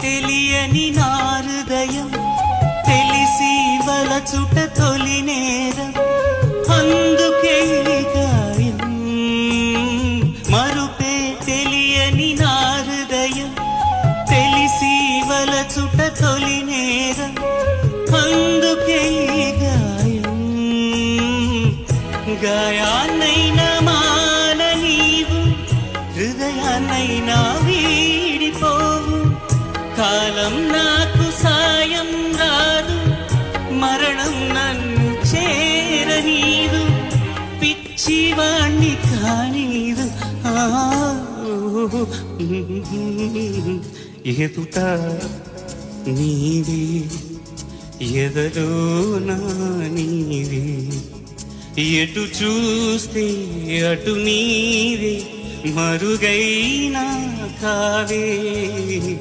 తెలియని నా హృదయం తెలిసి వలచుట తొలి నేరం అందుకే గాయం మరుపే తెలియని నా హృదయం తెలిసి వలచుట తొలి నేరం అందుకే గాయం గాయాన్నైనా మాన నీవు హృదయాన్నైనా వీడిపోవు కాలం నాకు సాయం రాదు మరణం నన్ను చేరనీదు పిచ్చివాణ్ణి కానీదు ఎదుట నీవే ఎదలో నా నీవే ఎటు చూస్తే అటు నీవే మరుగైనా కావే